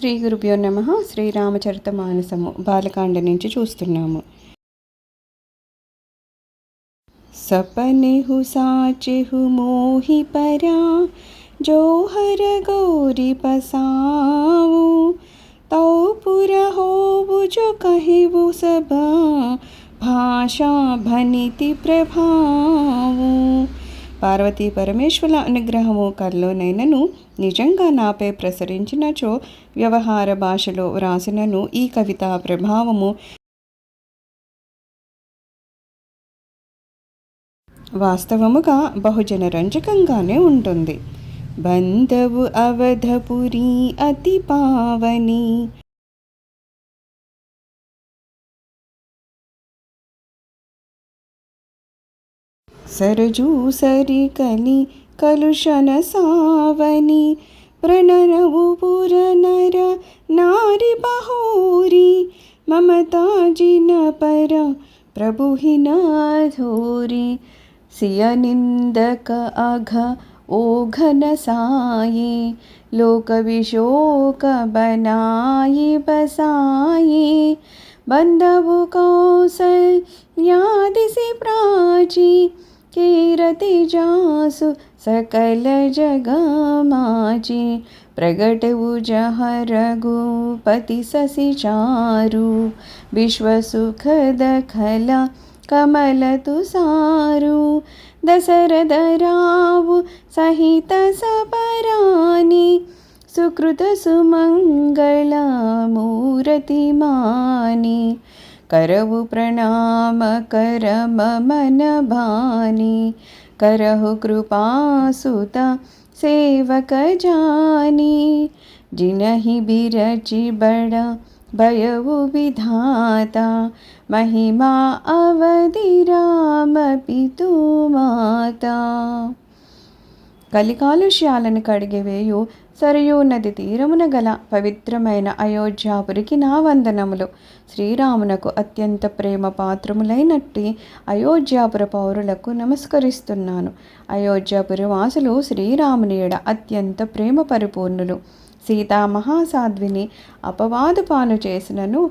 శ్రీ గురుభ్యో నమః. శ్రీరామచరితమానసము బాలకాండ నుంచి చూస్తున్నాము. సపనెహు సాచెహు మోహి పరా జోహర గౌరి పసావు తౌ పుర హోవు జో కహివు సభా భాషా భనితి ప్రభావు. పార్వతీ పరమేశ్వరుల అనుగ్రహము కల్లోనైనను నిజంగా నాపై ప్రసరించినచో వ్యవహార భాషలో వ్రాసినను ఈ కవితా ప్రభావము వాస్తవముగా బహుజన రంజకంగానే ఉంటుంది. బంధవు అవధపురి అతి పావని సరజూసరి కలి కలుషన సావని ప్రణరవు పురనర నారి బహోరి మమతాజిన పర ప్రభుహినాధోరి సియ నిందక అఘ ఓఘన సాయి లోక విశోక బనాయి బసాయి బంధవు కౌసల్యాదిసి ప్రాచి कीरति जासु सकल जगमाची प्रगटवु जह रघुपति ससि चारु विश्वसुखद खला कमल तुसारु दशरथ रावु सहित सपरानी सुकृत सुमंगल मूरति मानी करहु प्रणाम करम मन भानी करहु कृपा सुता सेवक जानी जिनहि बिरचि बड़ा भयउ विधाता महिमा अवधि राम पितु माता. కలికాలుష్యాలను కడిగివేయు సరయూ నది తీరమున గల పవిత్రమైన అయోధ్యాపురికి నా వందనములు. శ్రీరామునకు అత్యంత ప్రేమ పాత్రములైనట్టి అయోధ్యాపుర పౌరులకు నమస్కరిస్తున్నాను. అయోధ్యాపురి వాసులు శ్రీరాముని ఎడ అత్యంత ప్రేమ పరిపూర్ణులు. సీతామహాసాధ్విని అపవాదు పాలు చేసినను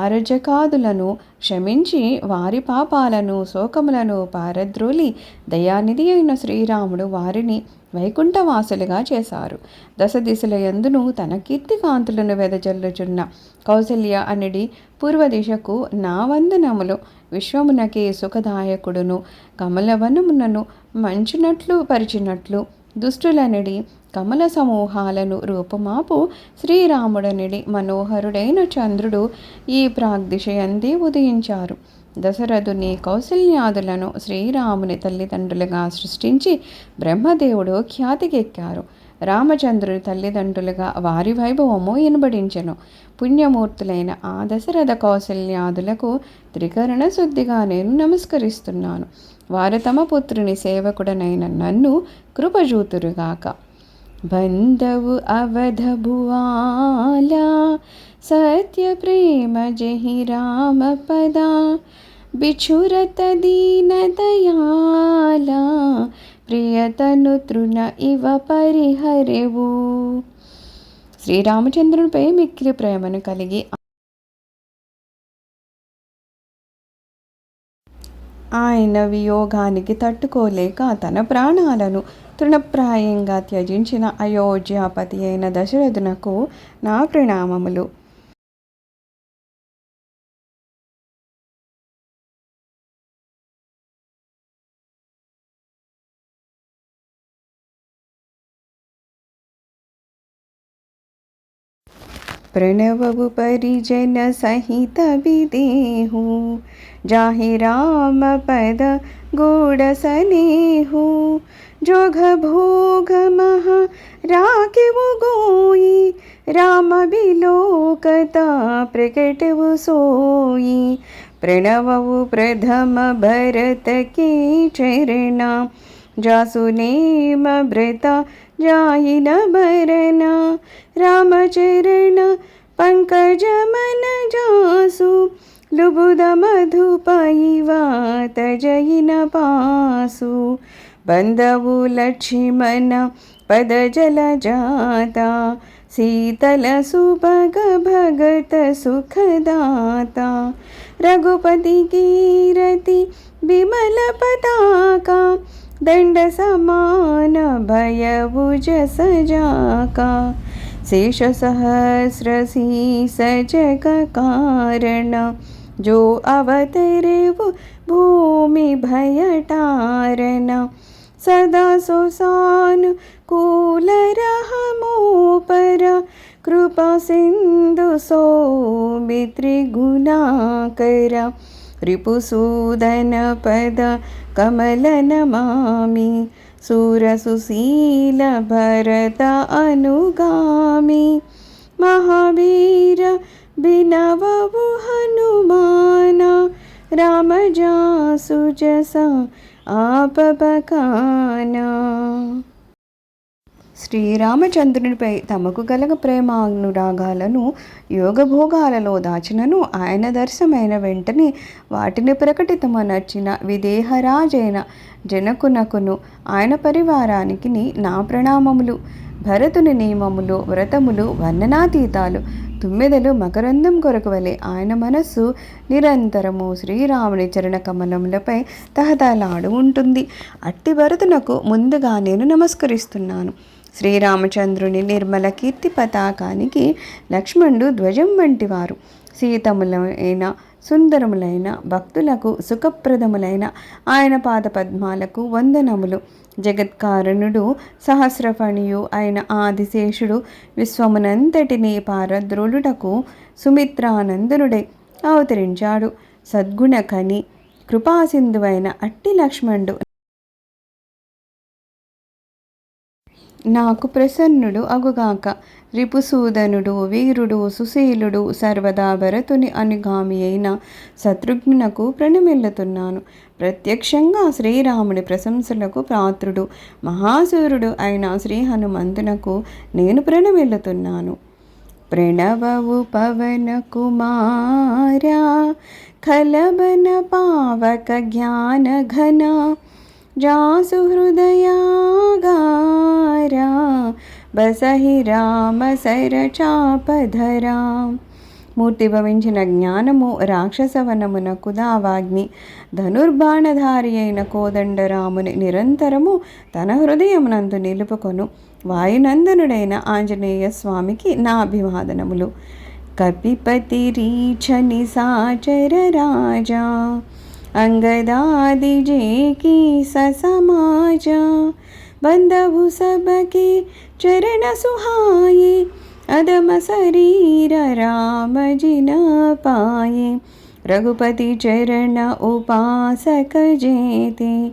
ఆరజకాదులను క్షమించి వారి పాపాలను శోకములను పారద్రోలి దయానిధి అయిన శ్రీరాముడు వారిని వైకుంఠవాసులుగా చేశారు. దశ దిశల యందును తన కీర్తి కాంతులను వెదజల్లుచున్న కౌసల్య అనడి పూర్వ దిశకు నా వందనములు. విశ్వమునకే సుఖదాయకుడును కమలవనమునను మంచినట్లు పరిచినట్లు దుష్టులనడి కమల సమూహాలను రూపుమాపు శ్రీరాముడనిడి మనోహరుడైన చంద్రుడు ఈ ప్రాగ్దిశయందే ఉదయించారు. దశరథుని కౌసల్యాదులను శ్రీరాముని తల్లిదండ్రులుగా సృష్టించి బ్రహ్మదేవుడు ఖ్యాతికెక్కారు. రామచంద్రుని తల్లిదండ్రులుగా వారి వైభవము ఎనబడించెను. పుణ్యమూర్తులైన ఆ దశరథ కౌసల్యాదులకు త్రికరణ శుద్ధిగా నేను నమస్కరిస్తున్నాను. వారు తమ పుత్రుని సేవకుడనైన నన్ను కృపజూతురుగాక. బంధవు అవధ భువాలా సత్య ప్రేమ జహి రామ పదా బిచురత దీన దయాలా ప్రియతను తృణ ఇవ పరిహరెవు. శ్రీరామచంద్రునిపై మిక్కిలి ప్రేమను కలిగి ఆయన వియోగానికి తట్టుకోలేక తన ప్రాణాలను తృణప్రాయంగా త్యజించిన అయోధ్యాపతి అయిన దశరథునకు నా ప్రణామములు. प्रणवु परिजन सहित विदेहु जाहि राम पद गूढ़ सनेहु जोघ भोग महा राखिवु गोई राम बिलोकता प्रकटवु सोई प्रणवु प्रथम भरत के चरणा जासुनेम व्रता जाहि न भरना रामचरण पंकज मन जासु लुबुद मधुपैवा तजयिन पासु बंधवु लक्ष्मण पद जल जाता शीतल सुभग भगत सुखदाता, रघुपति कीरति विमल पताका, दंड समान भयभुज सजाका, शेष सहस्र शीस जग कारण, जो अवतरे भूमि भयटारन, सदा सुसानुकूल रहमो पर, कृपा सिंधु सौमित्रि गुणाकर, रिपुसूदन पद कमल नमामि, सूरसुशील भरत अनुगामी, महावीर बिनवउ हनुमाना, राम जासु जसा आप बखाना. శ్రీరామచంద్రునిపై తమకు గలగ ప్రేమానురాగాలను యోగభోగాలలో దాచినను ఆయన దర్శమైన వెంటనే వాటిని ప్రకటితమనర్చిన విదేహరాజైన జనకునకును ఆయన పరివారానికి నా ప్రణామములు. భరతుని నియమములు, వ్రతములు వర్ణనాతీతాలు. తుమ్మెదలు మకరందం కొరకు వలె ఆయన మనస్సు నిరంతరము శ్రీరాముని చరణ కమలములపై తహతలాడు ఉంటుంది. అట్టి భరతునకు ముందుగా నేను నమస్కరిస్తున్నాను. శ్రీరామచంద్రుని నిర్మల కీర్తి పతాకానికి లక్ష్మణుడు ధ్వజం వంటివారు. సీతములైన సుందరములైన భక్తులకు సుఖప్రదములైన ఆయన పాదపద్మాలకు వందనములు. జగత్కారణుడు సహస్రఫణియు అయిన ఆదిశేషుడు విశ్వమునంతటిని పారద్రోలుటకు సుమిత్రానందనుడై అవతరించాడు. సద్గుణకని కృపాసింధువైన అట్టి లక్ష్మణుడు నాకు ప్రసన్నుడు అగుగాక. రిపుసూదనుడు, వీరుడు, సుశీలుడు, సర్వదా భరతుని అనుగామి అయిన శత్రుఘ్నునకు ప్రణమిల్లుతున్నాను. ప్రత్యక్షంగా శ్రీరాముని ప్రశంసలకు పాత్రుడు, మహాసూరుడు అయిన శ్రీ హనుమంతునకు నేను ప్రణమిల్లుతున్నాను. ప్రణవవు పవన కుమారా, ఖలబన పావక జ్ఞాన ఘన, జాసు హృదయాగారా, బసహి రామ సరచాపధరా. మూర్తి భవించిన జ్ఞానము రాక్షసవనమునకు దావాగ్ని. ధనుర్బాణధారి అయిన కోదండరాముని నిరంతరము తన హృదయమునందు నిలుపుకొను వాయునందనుడైన ఆంజనేయ స్వామికి నా అభివాదనములు. కపిపతి రీఛని సాచర రాజా, अंगदादि जेकी ससमाज, बंधु सबके चरण सुहाये, अदम शरीर राम जिन पाये. रघुपति चरण उपासक जेते,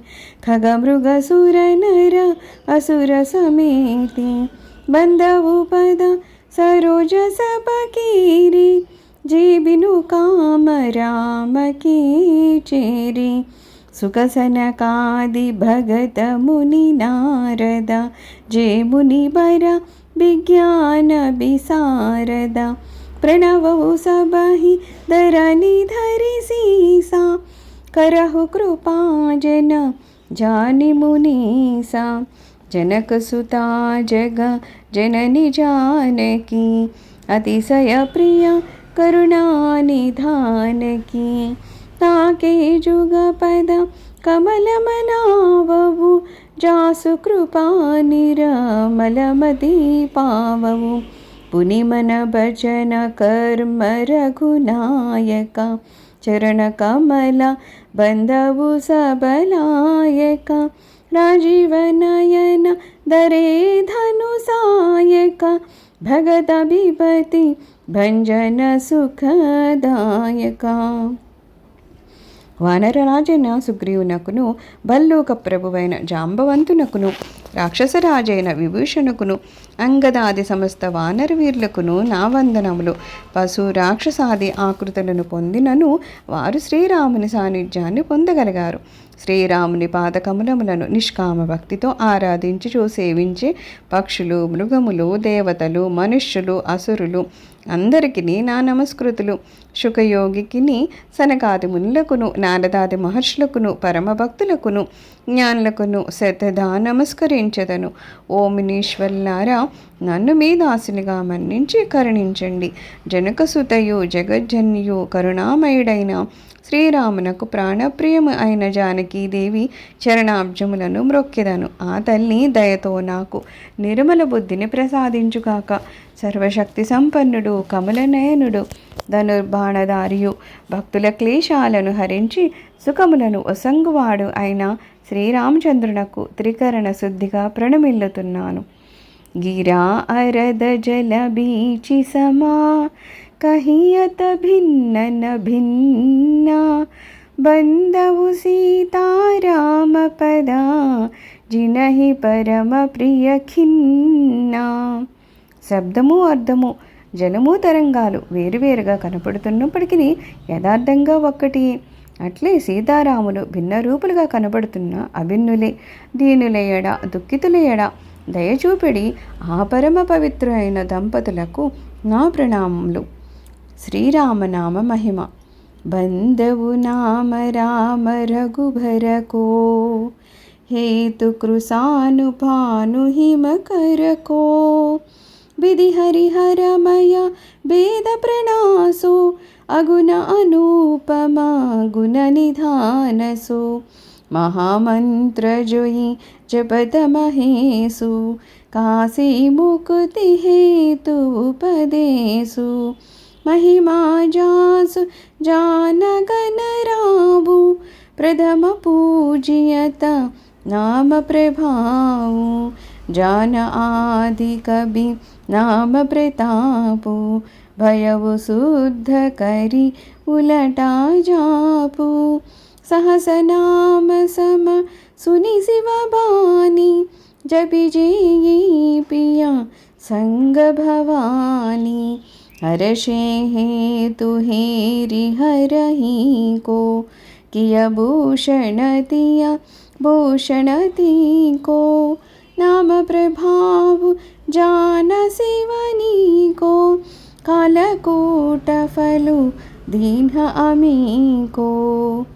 खग मृग सुर नर असुर समेते. बंधु पद सरोज सबकीरी, जे बिनु काम राम की चेरी. सुख सनकादि भगत मुनि नारद, जे मुनि बर विज्ञान विसारद. प्रणवउ सबहि धरनि धरि सीसा, करहु कृपा जन जानि मुनीसा. जनक सुता जग जननी जानकी, अतिशय प्रिय करुणा निधान की. ताके जुग पद कमल मनावउ, जासु कृपा निरमल मति पावउ. पुनि मन बचन कर्म रघुनायक, चरण कमल बंधउ सबलायक. राजीव नयन दरे धनु सायक, भगत विपति भंजन सुखदायक. వానరరాజైన సుగ్రీవునకును, భల్లూక ప్రభువైన జాంబవంతునకును, రాక్షసరాజైన విభూషణుకును, అంగదాది సమస్త వానర వీరులకును నా వందనములు. పశు రాక్షసాది ఆకృతులను పొందినను వారు శ్రీరాముని సాన్నిధ్యాన్ని పొందగలిగారు. శ్రీరాముని పాదకమలములను నిష్కామ భక్తితో ఆరాధించి సేవించే పక్షులు, మృగములు, దేవతలు, మనుష్యులు, అసురులు అందరికీ నా నమస్కృతులు. శుకయోగికిని, సనకాది మునులకును, నారదాది మహర్షులకును, పరమభక్తులకును, జ్ఞానులకును శతదా నమస్కరించదను. ఓ మునీశ్వరులారా, నన్ను మీ దాసునిగా మన్నించి కరుణించండి. జనకసుతయు జగజ్జన్యు కరుణామయుడైన శ్రీరామునకు ప్రాణప్రియము అయిన జానకీదేవి చరణాబ్జములను మ్రొక్కెదను. ఆ తల్లి దయతో నాకు నిర్మల బుద్ధిని ప్రసాదించుగాక. సర్వశక్తి సంపన్నుడు, కమలనయనుడు, ధనుర్బాణధారియు, భక్తుల క్లేశాలను హరించి సుఖములను ఒసంగువాడు అయిన శ్రీరామచంద్రునకు త్రికరణ శుద్ధిగా ప్రణమిల్లుతున్నాను. గిరా అరద జల బీచి సమా కహియత భిన్న న భిన్న బందవు సీతారామ పద జినహి పరమ ప్రియ ఖిన్నా. శబ్దము, అర్థము, జలము, తరంగాలు వేరువేరుగా కనపడుతున్నప్పటికీ యథార్థంగా ఒక్కటి. అట్లే సీతారాములు భిన్న రూపులుగా కనబడుతున్న అభిన్నులే. దీనులయ్యడ, దుఃఖితులయ్యడ దయచూపిడి ఆ పరమ పవిత్రులైన దంపతులకు నా ప్రణామములు. శ్రీరామనామ మహిమ. బందవు నామ రామ రఘుభరకో हेतु कृसानुभानु हिमकरको विधि हरिहरमय वेद प्रणासो अगुण अनुपमा गुण निधानसो महामंत्र जोई जपत महेशु काशी मुक्ति हेतु उपदेशु महिमा जासु जानगन रावु प्रथम पूजियत नाम प्रभाव जान आदि कवि नाम प्रतापु भयवु शुद्ध करी उलटा जापु सहस नाम सम सुनि शिव बानी जपि जेयी पिया संग भवानी हर्षे हेतु हेरि हरहि को किया भूषण तिया भूषण ती को नाम प्रभाव जान शिवनी को कालकूट फलु दीन अमीको.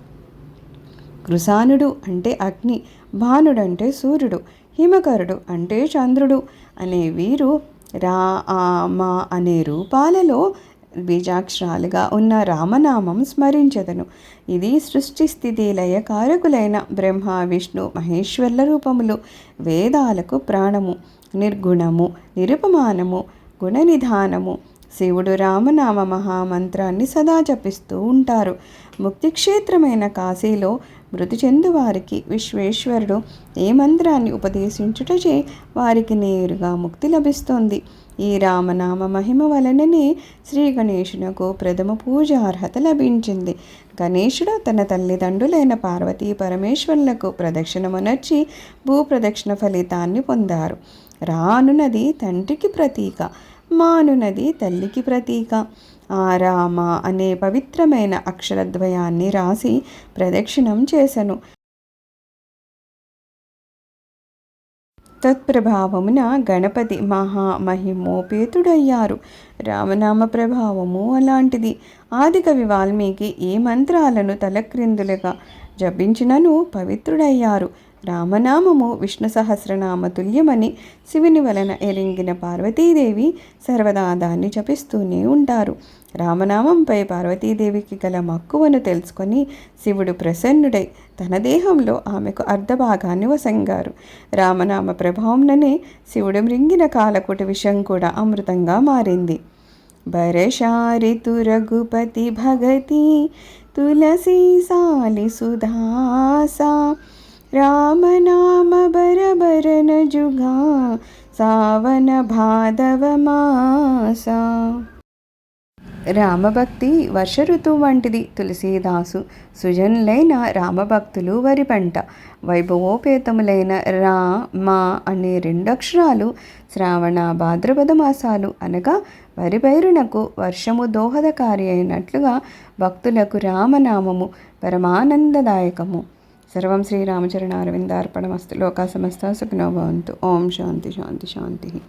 కృసానుడు అంటే అగ్ని, భానుడు అంటే సూర్యుడు, హిమకరుడు అంటే చంద్రుడు అనే వీరు రా ఆ మా అనే రూపాలలో బీజాక్షరాలుగా ఉన్న రామనామం స్మరించదను. ఇది సృష్టి స్థితి లయ కారకులైన బ్రహ్మ విష్ణు మహేశ్వర్ల రూపములు. వేదాలకు ప్రాణము, నిర్గుణము, నిరుపమానము, గుణనిధానము. శివుడు రామనామ మహామంత్రాన్ని సదా జపిస్తూ ఉంటారు. ముక్తిక్షేత్రమైన కాశీలో మృతి చెందు వారికి విశ్వేశ్వరుడు ఏ మంత్రాన్ని ఉపదేశించుటచే వారికి నేరుగా ముక్తి లభిస్తుంది. ఈ రామనామ మహిమ వలననే శ్రీ గణేశునకు ప్రథమ పూజ అర్హత లభించింది. గణేశుడు తన తల్లిదండ్రులైన పార్వతీ పరమేశ్వరులకు ప్రదక్షిణమునర్చి భూప్రదక్షిణ ఫలితాన్ని పొందారు. రానున్నది తండ్రికి ప్రతీక, మానునది తల్లికి ప్రతీక. ఆ రామ అనే పవిత్రమైన అక్షరద్వయాన్ని రాసి ప్రదక్షిణం చేసెను. తత్ప్రభావమున గణపతి మహామహిమోపేతుడయ్యారు. రామనామ ప్రభావము అలాంటిది. ఆదికవి వాల్మీకి ఈ మంత్రాలను తలక్రిందులుగా జపించినను పవిత్రుడయ్యారు. రామనామము విష్ణు సహస్రనామ తుల్యమని శివుని వలన ఎరింగిన పార్వతీదేవి సర్వదా దాన్ని జపిస్తూనే ఉంటారు. రామనామంపై పార్వతీదేవికి గల మక్కువను తెలుసుకొని శివుడు ప్రసన్నుడై తన దేహంలో ఆమెకు అర్ధభాగాన్ని వసంగారు. రామనామ ప్రభావంలోనే శివుడు మృంగిన కాలకుటి విషం కూడా అమృతంగా మారింది. బరశారితు రఘుపతి భగతి తులసి సాలి సుధాసా రామనామ బరబరన జుగా సావన భాదవ మాస. రామభక్తి వర్ష ఋతువు వంటిది. తులసీదాసు సుజనులైన రామభక్తులు వరి పంట. వైభవోపేతములైన రా మా అనే రెండక్షరాలు శ్రావణ భాద్రపద మాసాలు అనగా వరి పైరునకు వర్షము దోహదకారి అయినట్లుగా భక్తులకు రామనామము పరమానందదాయకము. సర్వం శ్రీరామచరణారవిందార్పణమస్తు. లోకా సమస్తా సుఖినో భవంతు. ఓం శాంతి శాంతి శాంతి.